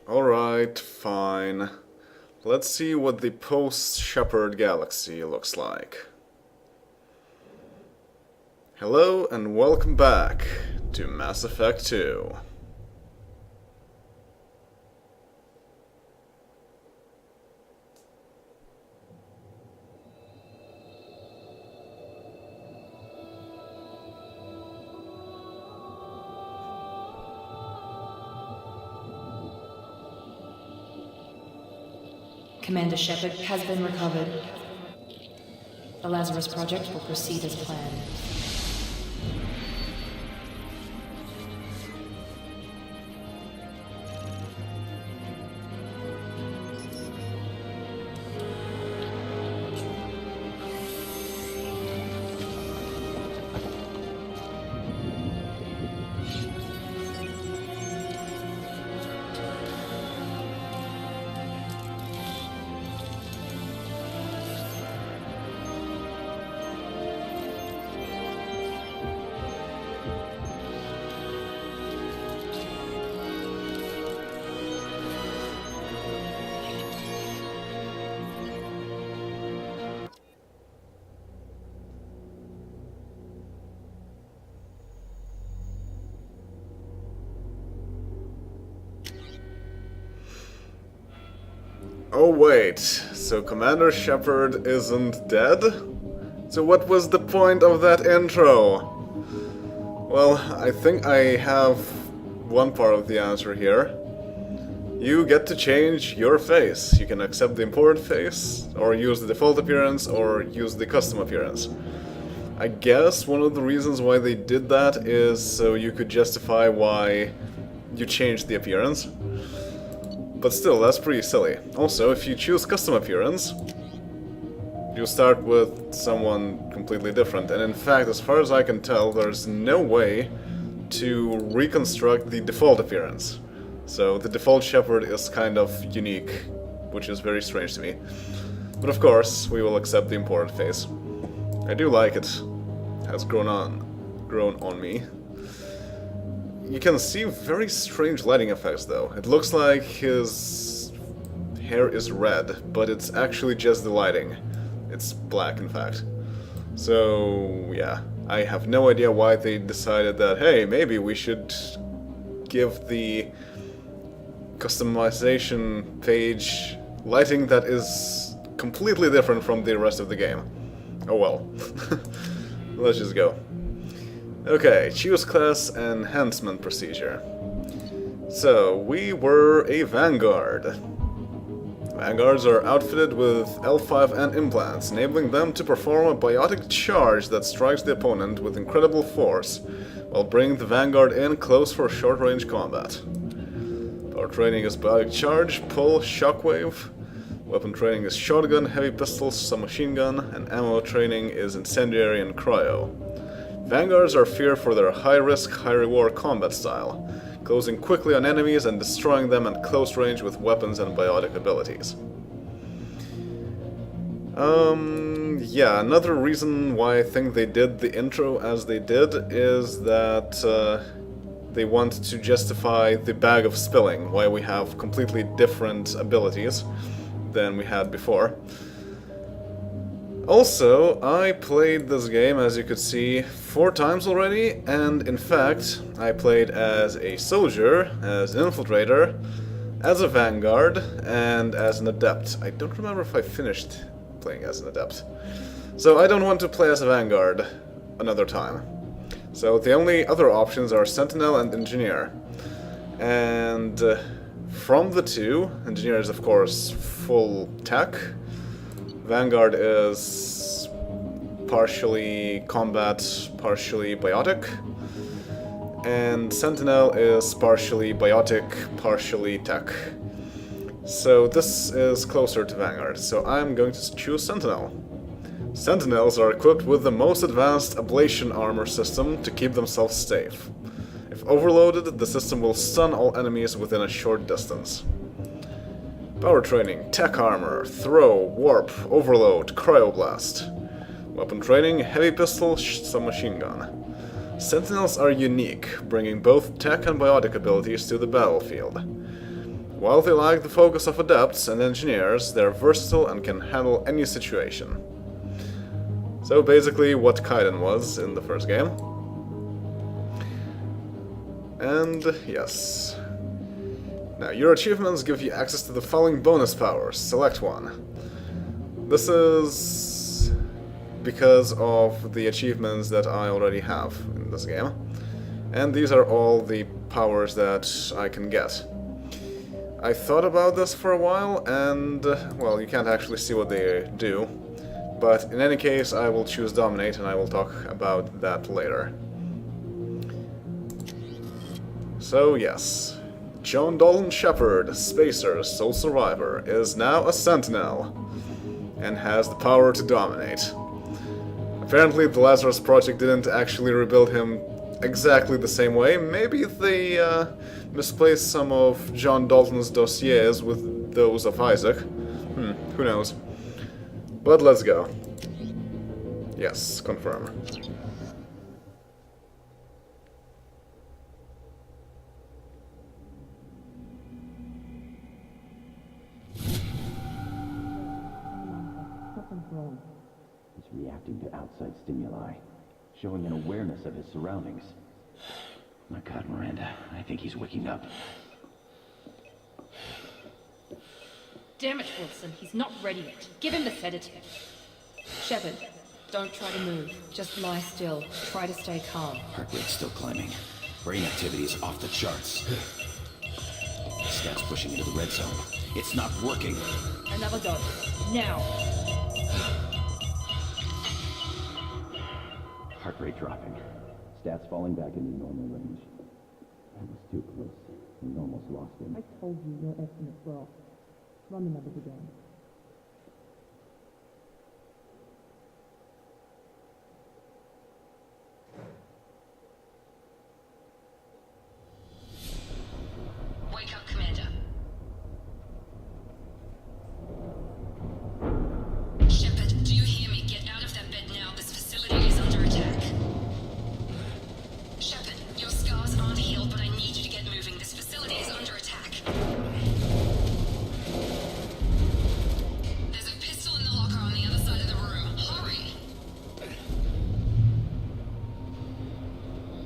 Alright, fine. Let's see what the post-Shepard galaxy looks like. Hello and welcome back to Mass Effect 2. Commander Shepard has been recovered. The Lazarus project will proceed as planned. Oh wait, so Commander Shepard isn't dead? So what was the point of that intro? Well, I think I have one part of the answer here. You get to change your face. You can accept the imported face, or use the default appearance, or use the custom appearance. I guess one of the reasons why they did that is so you could justify why you changed the appearance. But still, that's pretty silly. Also, if you choose custom appearance, you start with someone completely different. And in fact, as far as I can tell, there's no way to reconstruct the default appearance. So the default Shepard is kind of unique, which is very strange to me. But of course, we will accept the imported face. I do like it. It has grown on me. You can see very strange lighting effects though. It looks like his hair is red, but it's actually just the lighting. It's black in fact. So yeah, I have no idea why they decided that, hey, maybe we should give the customization page lighting that is completely different from the rest of the game. Oh well. Let's just go. Okay, choose class enhancement procedure. So, we were a vanguard. Vanguards are outfitted with L5N implants, enabling them to perform a biotic charge that strikes the opponent with incredible force, while bringing the vanguard in close for short-range combat. Power training is biotic charge, pull, shockwave. Weapon training is shotgun, heavy pistols, submachine gun, and ammo training is incendiary and cryo. Vanguards are feared for their high-risk, high-reward combat style, closing quickly on enemies and destroying them at close range with weapons and biotic abilities. Yeah, another reason why I think they did the intro as they did is that they want to justify the bag of spilling, why we have completely different abilities than we had before. Also, I played this game, as you could see, 4 times already, and in fact, I played as a soldier, as an infiltrator, as a vanguard, and as an adept. I don't remember if I finished playing as an adept. So I don't want to play as a vanguard another time. So the only other options are sentinel and engineer. And from the two, engineer is of course full tech. Vanguard is partially combat, partially biotic, and Sentinel is partially biotic, partially tech. So this is closer to Vanguard, so I'm going to choose Sentinel. Sentinels are equipped with the most advanced ablation armor system to keep themselves safe. If overloaded, the system will stun all enemies within a short distance. Power training, tech armor, throw, warp, overload, cryoblast. Weapon training, heavy pistol, submachine gun. Sentinels are unique, bringing both tech and biotic abilities to the battlefield. While they lack the focus of adepts and engineers, they're versatile and can handle any situation. So basically what Kaiden was in the first game. And yes. Now, your achievements give you access to the following bonus powers. Select one. This is because of the achievements that I already have in this game. And these are all the powers that I can get. I thought about this for a while, and, well, you can't actually see what they do. But in any case, I will choose Dominate, and I will talk about that later. So, yes. John Dalton Shepard, Spacer, Sole Survivor, is now a Sentinel, and has the power to dominate. Apparently, the Lazarus Project didn't actually rebuild him exactly the same way. Maybe they misplaced some of John Dalton's dossiers with those of Isaac. Who knows. But let's go. Yes, confirm. He's reacting to outside stimuli, showing an awareness of his surroundings. My God, Miranda, I think he's waking up. Damn it, Wilson, he's not ready yet. Give him the sedative. Shepard, don't try to move. Just lie still. Try to stay calm. Heart rate's still climbing. Brain activity is off the charts. Scout's pushing into the red zone. It's not working. Another dose. Now. Heart rate dropping. Stats falling back into normal range. That was too close. We almost lost him. I told you your estimates were off. Run the numbers again. Wake up, Commander. Shepard, do you hear me? Get out of that bed now. This facility is under attack. Shepard, your scars aren't healed, but I need you to get moving. This facility is under attack. There's a pistol in the locker on the other side of the room. Hurry!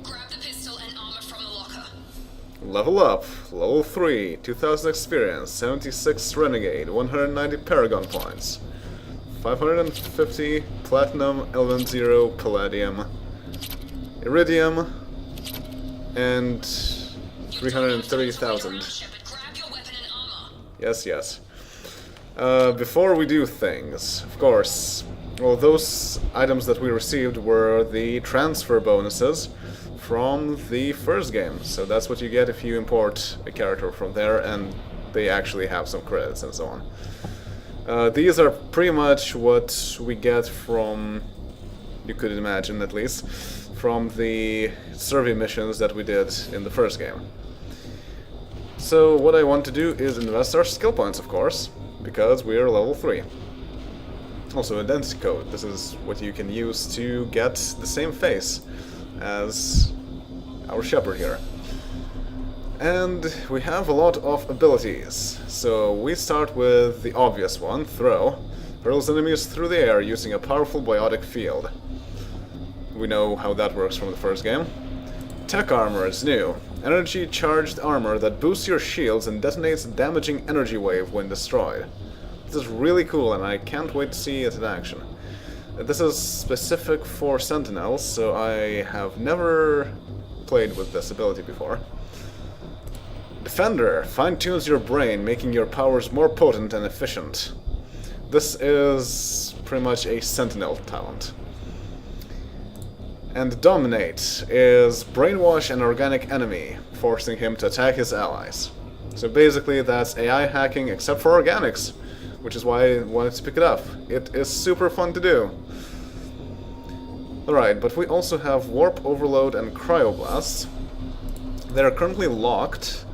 Grab the pistol and armor from the locker. Level up. Level 3. 2000 experience. 76 Renegade. 190 Paragon points. 550 Platinum, Elven 0, Palladium, Iridium, and 330,000. Shepard, grab your weapon and armor. Yes, yes. Before we do things, of course, well, those items that we received were the transfer bonuses from the first game. So that's what you get if you import a character from there, and they actually have some credits and so on. These are pretty much what we get from, you could imagine at least, from the survey missions that we did in the first game. So what I want to do is invest our skill points, of course, because we are level 3. Also, identity code. This is what you can use to get the same face as our Shepard here. And we have a lot of abilities. So we start with the obvious one, Throw. Hurls enemies through the air using a powerful biotic field. We know how that works from the first game. Tech Armor is new. Energy charged armor that boosts your shields and detonates a damaging energy wave when destroyed. This is really cool and I can't wait to see it in action. This is specific for Sentinels, so I have never played with this ability before. Defender fine-tunes your brain, making your powers more potent and efficient. This is pretty much a Sentinel talent. And Dominate is brainwash an organic enemy, forcing him to attack his allies. So basically that's AI hacking except for organics, which is why I wanted to pick it up. It is super fun to do. Alright, but we also have Warp Overload and Cryoblasts. They are currently locked,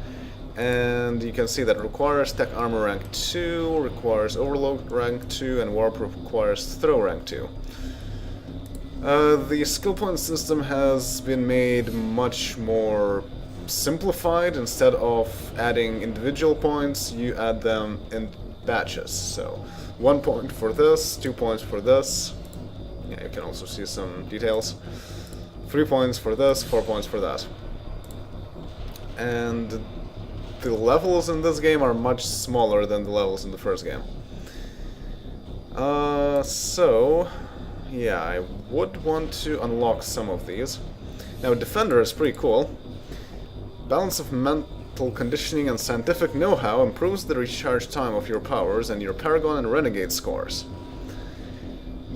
and you can see that it requires Tech Armor rank 2, requires Overload rank 2, and Warp requires Throw rank 2. The skill point system has been made much more simplified. Instead of adding individual points, you add them in batches. So 1 point for this, 2 points for this. Yeah, you can also see some details. 3 points for this, 4 points for that. And the levels in this game are much smaller than the levels in the first game. So, yeah, I would want to unlock some of these. Now, Defender is pretty cool. Balance of mental conditioning and scientific know-how improves the recharge time of your powers and your Paragon and Renegade scores.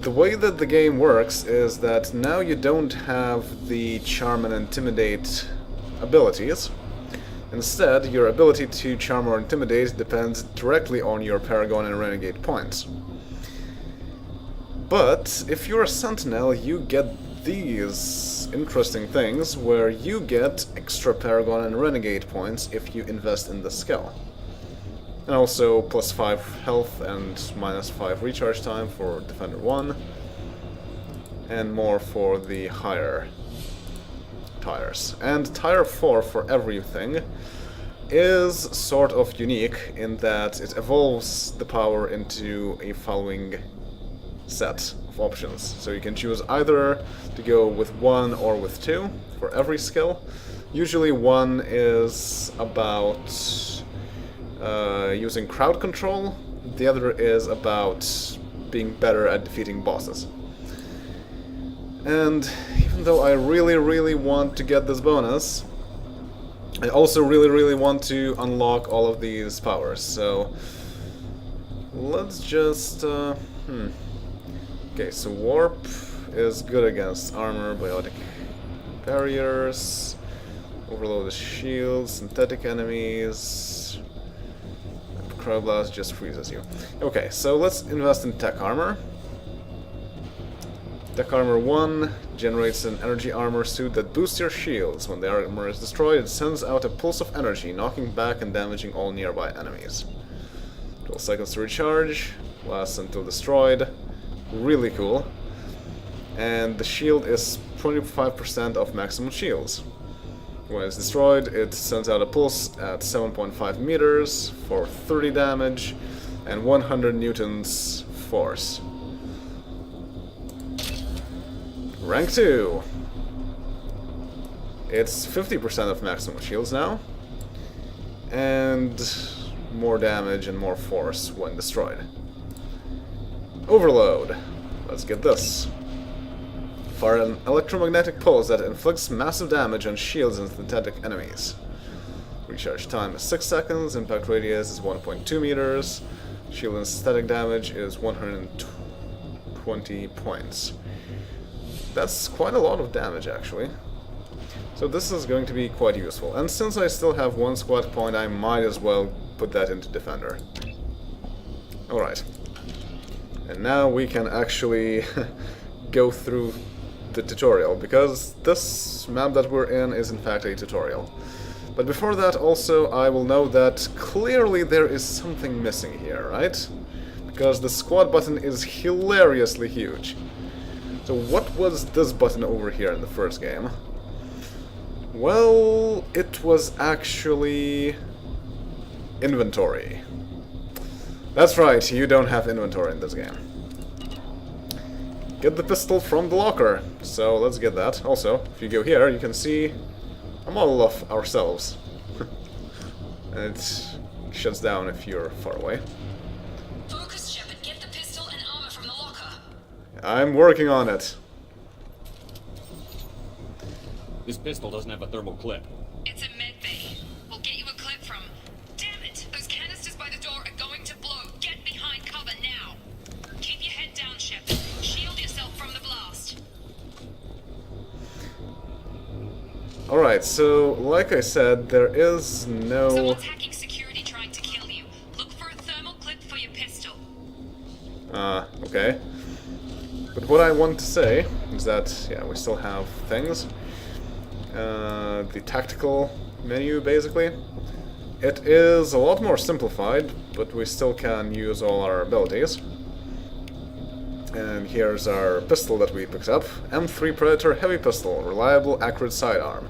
The way that the game works is that now you don't have the Charm and Intimidate abilities. Instead, your ability to Charm or Intimidate depends directly on your Paragon and Renegade points. But if you're a Sentinel, you get these interesting things where you get extra Paragon and Renegade points if you invest in the skill. And also plus 5 health and minus 5 recharge time for Defender 1. And more for the higher tires. And Tire 4 for everything is sort of unique in that it evolves the power into a following set of options. So you can choose either to go with 1 or with 2 for every skill. Usually 1 is about using crowd control, the other is about being better at defeating bosses. And even though I really want to get this bonus, I also really want to unlock all of these powers, so let's just okay, so Warp is good against armor, biotic barriers, overloaded shields, synthetic enemies, Cryoblast just freezes you. Okay, so let's invest in Tech Armor. Tech Armor 1 generates an energy armor suit that boosts your shields. When the armor is destroyed, it sends out a pulse of energy, knocking back and damaging all nearby enemies. 12 seconds to recharge, lasts until destroyed. Really cool. And the shield is 25% of maximum shields. When it's destroyed, it sends out a pulse at 7.5 meters for 30 damage and 100 newtons force. Rank 2. It's 50% of maximum shields now, and more damage and more force when destroyed. Overload. Let's get this. Fire an electromagnetic pulse that inflicts massive damage on shields and synthetic enemies. Recharge time is 6 seconds, impact radius is 1.2 meters, shield and synthetic damage is 120 points. That's quite a lot of damage, actually. So this is going to be quite useful. And since I still have 1 squad point, I might as well put that into Defender. Alright. And now we can actually go through the tutorial, because this map that we're in is in fact a tutorial. But before that, also, I will note that clearly there is something missing here, right? Because the squad button is hilariously huge. So what was this button over here in the first game? Well, it was actually inventory. That's right, you don't have inventory in this game. Get the pistol from the locker. So let's get that. Also, if you go here, you can see a model of ourselves. And it shuts down if you're far away. Focus, Shepard. Get the pistol and armor from the locker. I'm working on it. This pistol doesn't have a thermal clip. It's a med bay. We'll get you a clip from... Damn it! Those canisters by the door are going to blow. Get behind cover now. Keep your head down, Shepard. Shield yourself from the blast. Alright, so like I said, there is no... Someone's hacking security trying to kill you. Look for a thermal clip for your pistol. Okay. But what I want to say is that, yeah, we still have things. The tactical menu, basically. It is a lot more simplified, but we still can use all our abilities. And here's our pistol that we picked up. M3 Predator Heavy Pistol, reliable, accurate sidearm.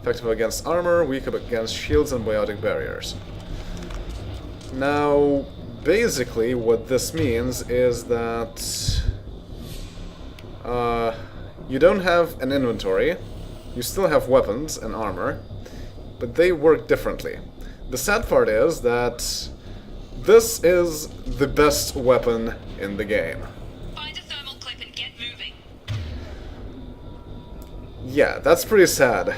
Effective against armor, weak against shields and biotic barriers. Now, basically what this means is that you don't have an inventory, you still have weapons and armor, but they work differently. The sad part is that this is the best weapon in the game. Find a thermal clip and get moving. Yeah, that's pretty sad.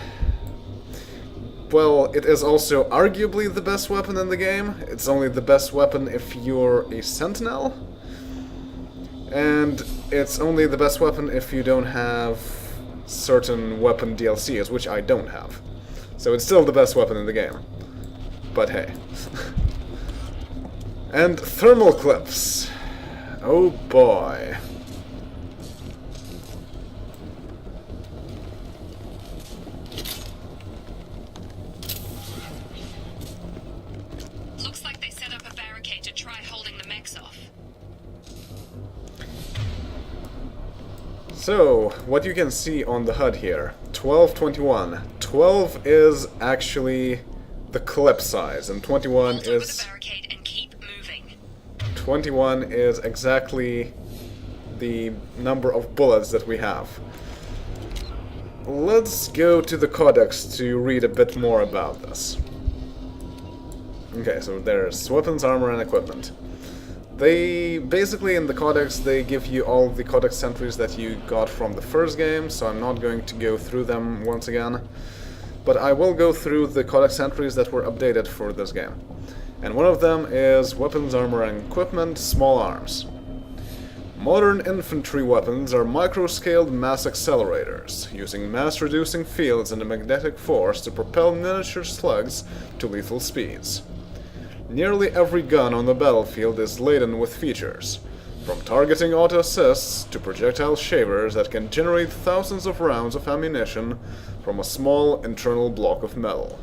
Well, it is also arguably the best weapon in the game. It's only the best weapon if you're a sentinel. And it's only the best weapon if you don't have certain weapon DLCs, which I don't have. So it's still the best weapon in the game. But hey. And thermal clips. Oh boy. Looks like they set up a barricade to try holding the mechs off. So, what you can see on the HUD here, 1221. 12 is actually the clip size, and 21 Hold over the is... barricade and keep moving. 21 is exactly the number of bullets that we have. Let's go to the codex to read a bit more about this. Okay, so there's weapons, armor, and equipment. They basically, in the codex, they give you all the codex entries that you got from the first game, so I'm not going to go through them once again. But I will go through the codex entries that were updated for this game. And one of them is weapons, armor, and equipment, small arms. Modern infantry weapons are micro-scaled mass accelerators, using mass-reducing fields and a magnetic force to propel miniature slugs to lethal speeds. Nearly every gun on the battlefield is laden with features, from targeting auto-assists to projectile shavers that can generate thousands of rounds of ammunition from a small internal block of metal.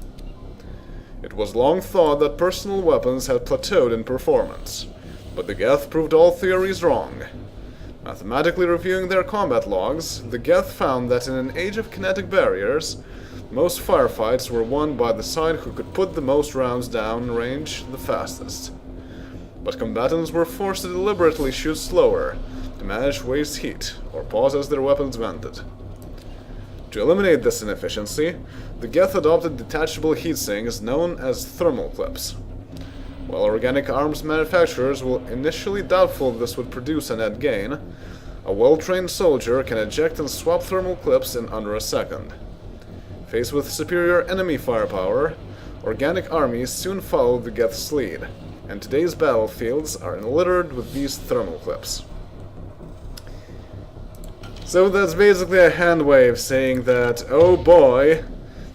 It was long thought that personal weapons had plateaued in performance, but the Geth proved all theories wrong. Mathematically reviewing their combat logs, the Geth found that in an age of kinetic barriers, most firefights were won by the side who could put the most rounds down range the fastest. But combatants were forced to deliberately shoot slower, to manage waste heat, or pause as their weapons vented. To eliminate this inefficiency, the Geth adopted detachable heat sinks known as thermal clips. While organic arms manufacturers were initially doubtful this would produce a net gain, a well-trained soldier can eject and swap thermal clips in under a second. Faced with superior enemy firepower, organic armies soon followed the Geth's lead, and today's battlefields are littered with these thermal clips. So that's basically a hand wave saying that, oh boy,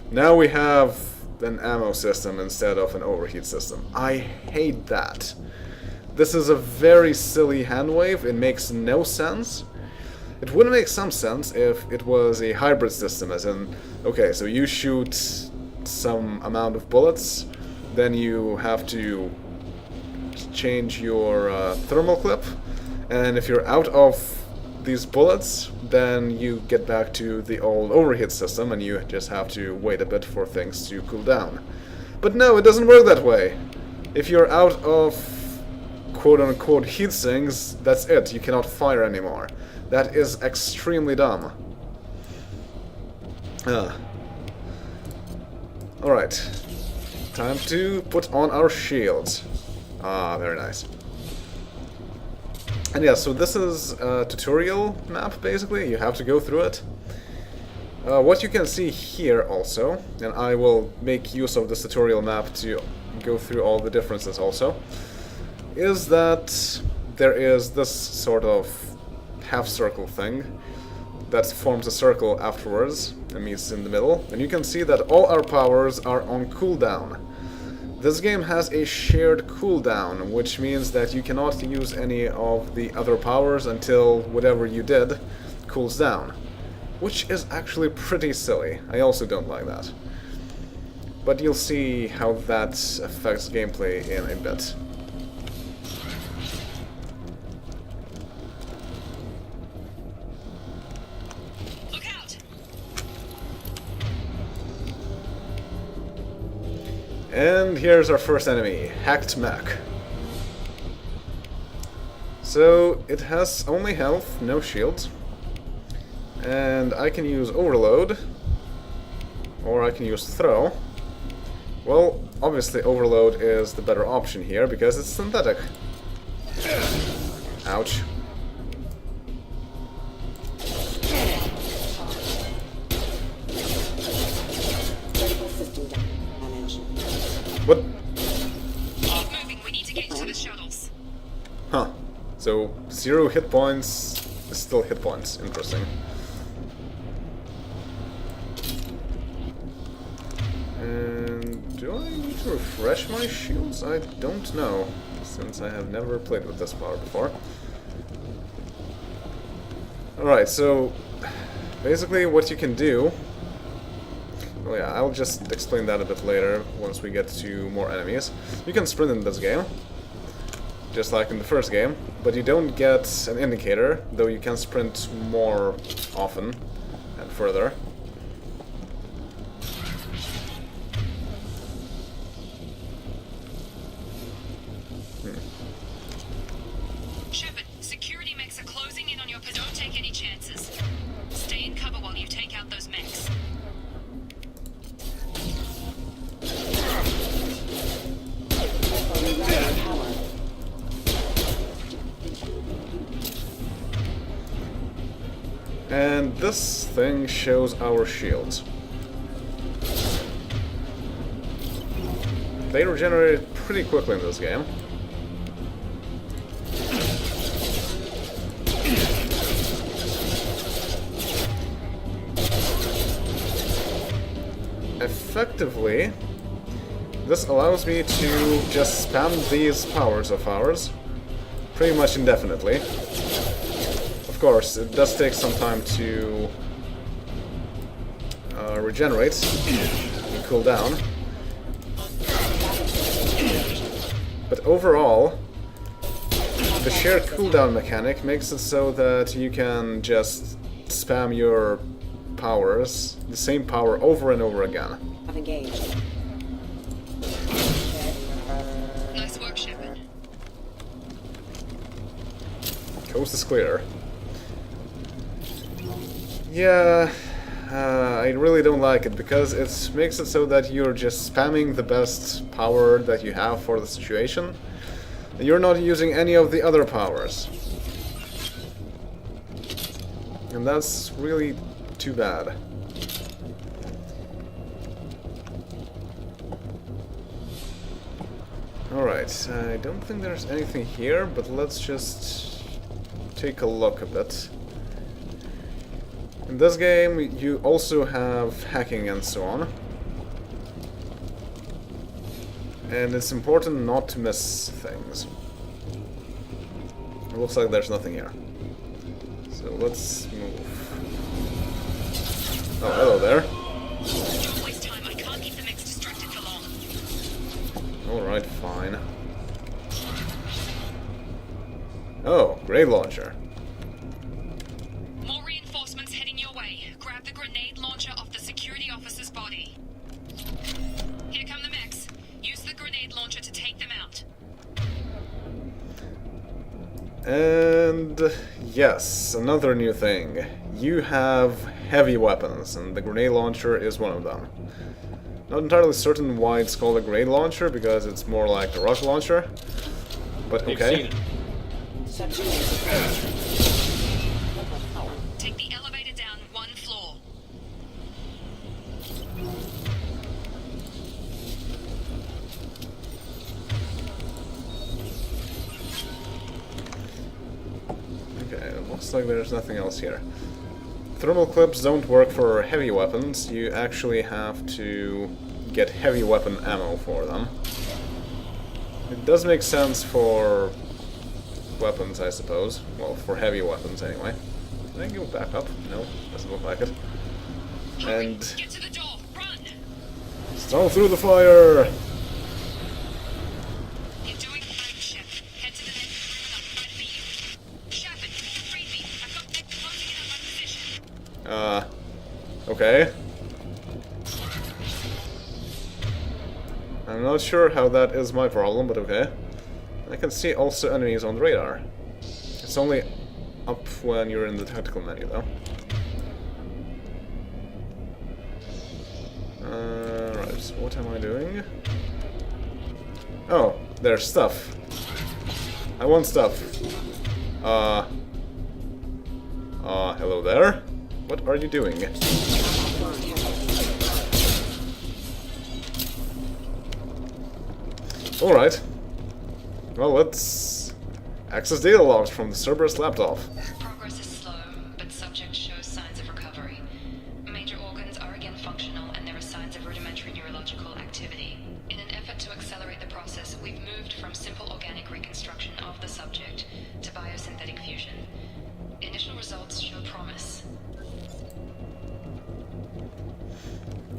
now we have an ammo system instead of an overheat system. I hate that. This is a very silly hand wave, it makes no sense. It would make some sense if it was a hybrid system, as in, okay, so you shoot some amount of bullets, then you have to change your thermal clip, and if you're out of these bullets, then you get back to the old overheat system and you just have to wait a bit for things to cool down. But no, it doesn't work that way. If you're out of quote-unquote heat sinks, that's it, you cannot fire anymore. That is extremely dumb. Alright. Time to put on our shields. Ah, very nice. And yeah, so this is a tutorial map, basically. You have to go through it. What you can see here also, and I will make use of this tutorial map to go through all the differences also, is that there is this sort of half-circle thing that forms a circle afterwards and meets in the middle, and you can see that all our powers are on cooldown. This game has a shared cooldown, which means that you cannot use any of the other powers until whatever you did cools down. Which is actually pretty silly. I also don't like that. But you'll see how that affects gameplay in a bit. Look out! And here's our first enemy, Hacked Mech. So it has only health, no shields. And I can use Overload, or I can use Throw. Well, obviously Overload is the better option here because it's synthetic. Ouch. What? Keep moving, we need to get to the shuttles. Huh. So, 0 hit points is still hit points. Interesting. And do I need to refresh my shields? I don't know, since I have never played with this power before. Alright, so basically what you can do... Oh yeah, I'll just explain that a bit later, once we get to more enemies. You can sprint in this game, just like in the first game, but you don't get an indicator, though you can sprint more often and further. Shepard, security mechs are closing in on your position. Don't take any chances. Stay in cover while you take out those mechs. And this thing shows our shields. They regenerate pretty quickly in this game. Effectively, this allows me to just spam these powers of ours pretty much indefinitely. Of course, it does take some time to regenerate and cool down. But overall, the shared cooldown mechanic makes it so that you can just spam your powers, the same power over and over again. Engaged. Nice work, Shepard. Coast is clear. Yeah, I really don't like it because it makes it so that you're just spamming the best power that you have for the situation. You're not using any of the other powers. And that's really too bad. Alright, I don't think there's anything here, but let's just take a look a bit. In this game, you also have hacking and so on. And it's important not to miss things. It looks like there's nothing here. So let's move. Oh, hello there. Don't waste time. I can't keep the mechs distracted for long. Alright, fine. Oh, grenade launcher. More reinforcements heading your way. Grab the grenade launcher off the security officer's body. Here come the mechs. Use the grenade launcher to take them out. And yes, another new thing. You have heavy weapons, and the grenade launcher is one of them. Not entirely certain why it's called a grenade launcher, because it's more like a rocket launcher. But They've okay. seen it. Take the elevator down one floor. Okay, it looks like there's nothing else here. Thermal clips don't work for heavy weapons. You actually have to get heavy weapon ammo for them. It does make sense for weapons, I suppose. Well, for heavy weapons anyway. Can I go back up? No, doesn't look like it. Hurry, And get to the door. Run. storm through the fire! You're doing great, Shep. Head to the next room and I'll try to meet you. Shepard, read me. I've got mechs closing in on my position. Okay. I'm not Not sure how that is my problem, but okay. I can see also enemies on the radar. It's only up when you're in the tactical menu, though. Right, so what am I doing? Oh, there's stuff. I want stuff. Hello there. What are you doing? Alright. Well, let's access data logs from the Cerberus laptop. Progress is slow, but subject shows signs of recovery. Major organs are again functional, and there are signs of rudimentary neurological activity. In an effort to accelerate the process, we've moved from simple organic reconstruction of the subject to biosynthetic fusion. Initial results show promise.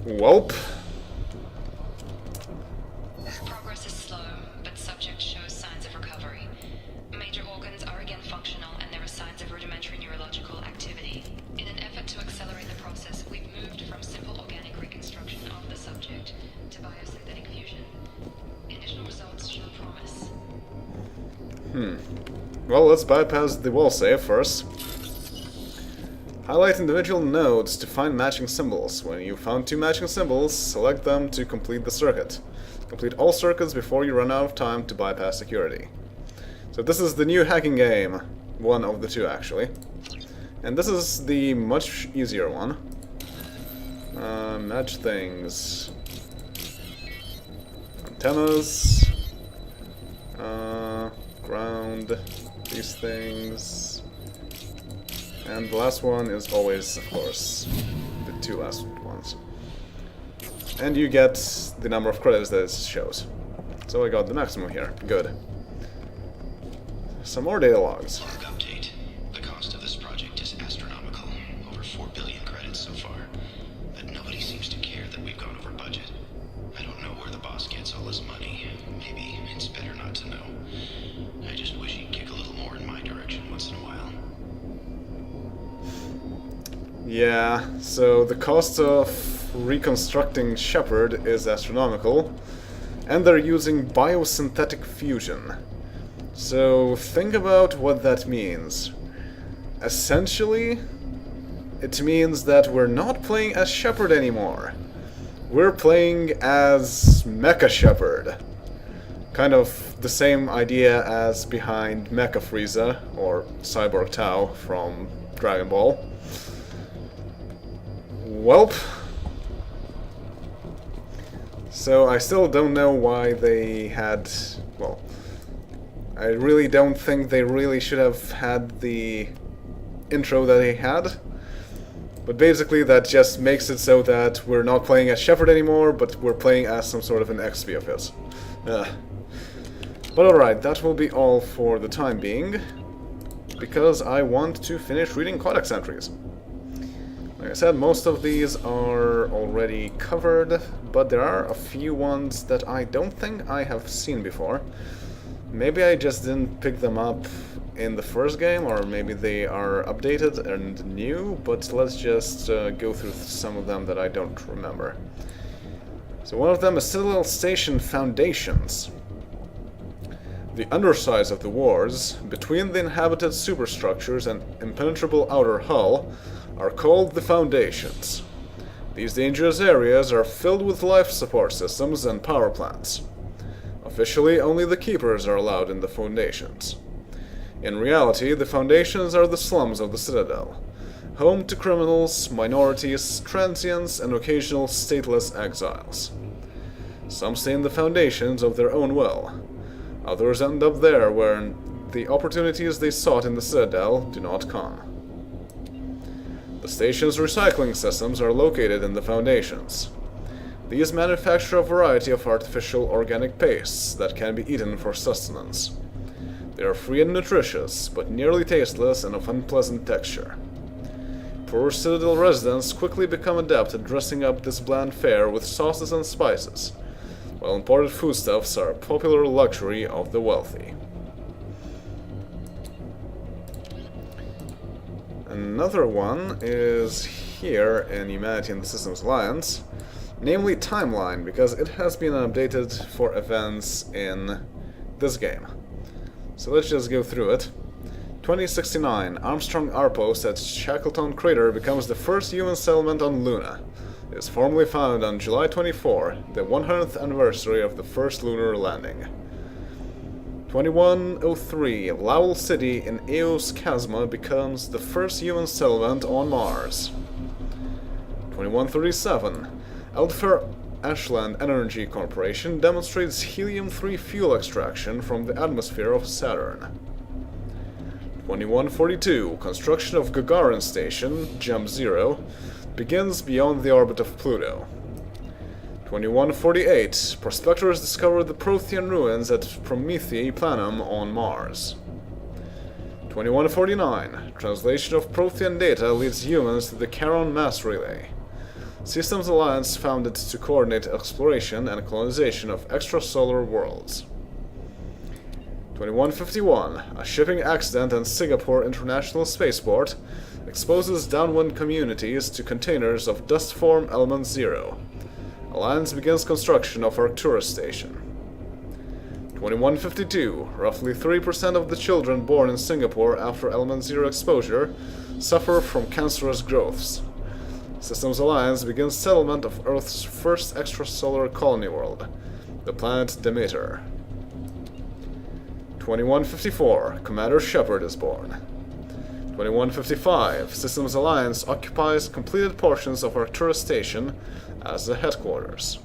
Welp. Progress is slow, but subject shows signs of recovery. Major organs are again functional, and there are signs of rudimentary neurological activity. In an effort to accelerate the process, we've moved from simple organic reconstruction of the subject to biosynthetic fusion. Initial results show promise. Well, let's bypass the wall save first. Highlight individual nodes to find matching symbols. When you found 2 matching symbols, select them to complete the circuit. Complete all circuits before you run out of time to bypass security. So this is the new hacking game. One of the 2, actually. And this is the much easier one. Match things. Antennas. Ground. These things. And the last one is always, of course, the 2 last ones. And you get the number of credits that it shows. So I got the maximum here. Good. Some more data logs. Log update. The cost of this project is astronomical. Over 4 billion credits so far. But nobody seems to care that we've gone over budget. I don't know where the boss gets all his money. Maybe it's better not to know. I just wish he'd kick a little more in my direction once in a while. Yeah, so the cost of reconstructing Shepard is astronomical, and they're using biosynthetic fusion. So think about what that means. Essentially, it means that we're not playing as Shepard anymore. We're playing as Mecha Shepard. Kind of the same idea as behind Mecha Frieza, or Cyborg Tau from Dragon Ball. Welp. So I still don't know why they had... well, I really don't think they really should have had the intro that they had. But basically that just makes it so that we're not playing as Shepard anymore, but we're playing as some sort of an XP of his. But alright, that will be all for the time being, because I want to finish reading codex entries. Like I said, most of these are already covered, but there are a few ones that I don't think I have seen before. Maybe I just didn't pick them up in the first game, or maybe they are updated and new, but let's just go through some of them that I don't remember. So one of them is Citadel Station Foundations. The undersides of the wars, between the inhabited superstructures and impenetrable outer hull, are called the Foundations. These dangerous areas are filled with life support systems and power plants. Officially, only the Keepers are allowed in the Foundations. In reality, the Foundations are the slums of the Citadel, home to criminals, minorities, transients, and occasional stateless exiles. Some stay in the Foundations of their own will. Others end up there where the opportunities they sought in the Citadel do not come. The station's recycling systems are located in the Foundations. These manufacture a variety of artificial organic pastes that can be eaten for sustenance. They are free and nutritious, but nearly tasteless and of unpleasant texture. Poor Citadel residents quickly become adept at dressing up this bland fare with sauces and spices, while imported foodstuffs are a popular luxury of the wealthy. Another one is here in Humanity and the Systems Alliance. namely timeline, because it has been updated for events in this game. So let's just go through it. 2069, Armstrong Outpost at Shackleton Crater becomes the first human settlement on Luna. It is formally founded on July 24, the 100th anniversary of the first lunar landing. 2103, Lowell City in Eos Chasma becomes the first human settlement on Mars. 2137, Eldfair Ashland Energy Corporation demonstrates helium-3 fuel extraction from the atmosphere of Saturn. 2142, construction of Gagarin Station, Jump Zero, begins beyond the orbit of Pluto. 2148, prospectors discover the Prothean ruins at Promethei Planum on Mars. 2149, translation of Prothean data leads humans to the Charon Mass Relay. Systems Alliance founded to coordinate exploration and colonization of extrasolar worlds. 2151, a shipping accident in Singapore International Spaceport exposes downwind communities to containers of dust form element 0. Alliance begins construction of Arcturus Station. 2152, roughly 3% of the children born in Singapore after element 0 exposure suffer from cancerous growths. Systems Alliance begins settlement of Earth's first extrasolar colony world, the planet Demeter. 2154, Commander Shepard is born. 2155, Systems Alliance occupies completed portions of Arcturus Station as the headquarters.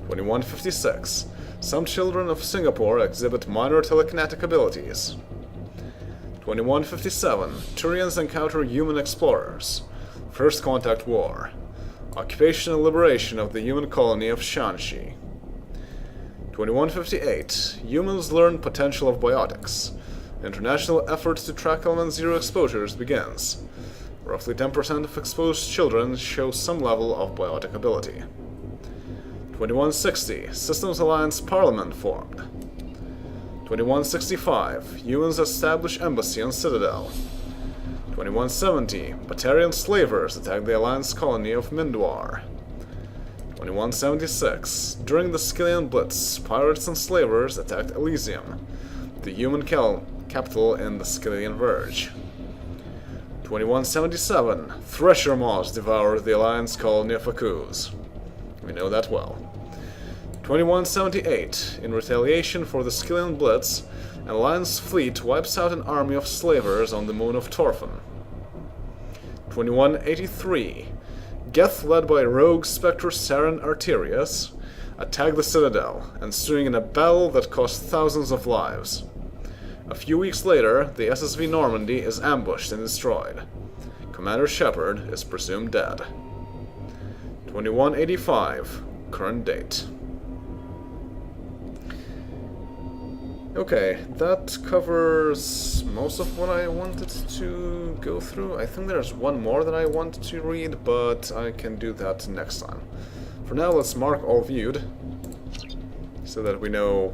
2156, some children of Singapore exhibit minor telekinetic abilities. 2157, Turians encounter human explorers. First Contact War. Occupation and liberation of the human colony of Shanxi. 2158, humans learn potential of biotics. International effort to track element 0 exposures begins. Roughly 10% of exposed children show some level of biotic ability. 2160, Systems Alliance Parliament formed. 2165, humans establish embassy on Citadel. 2170, Batarian slavers attack the Alliance colony of Mindwar. 2176, during the Skyllian Blitz, pirates and slavers attacked Elysium, the human capital in the Skyllian Verge. 2177, Thresher Moths devour the Alliance colony of Akuz. We know that well. 2178, in retaliation for the Skyllian Blitz, an Alliance fleet wipes out an army of slavers on the moon of Torfan. 2183, Geth, led by rogue Spectre Saren Arterius, attack the Citadel, ensuing in a battle that cost thousands of lives. A few weeks later, the SSV Normandy is ambushed and destroyed. Commander Shepard is presumed dead. 2185, current date. Okay, that covers most of what I wanted to go through. I think there's one more that I want to read, but I can do that next time. For now, let's mark all viewed, so that we know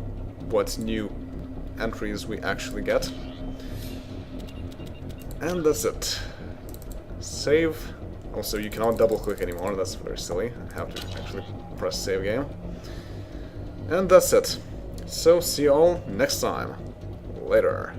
what new entries we actually get. And that's it. Save. Also, you cannot double-click anymore, that's very silly. I have to actually press save game. And that's it. So, see you all next time. Later.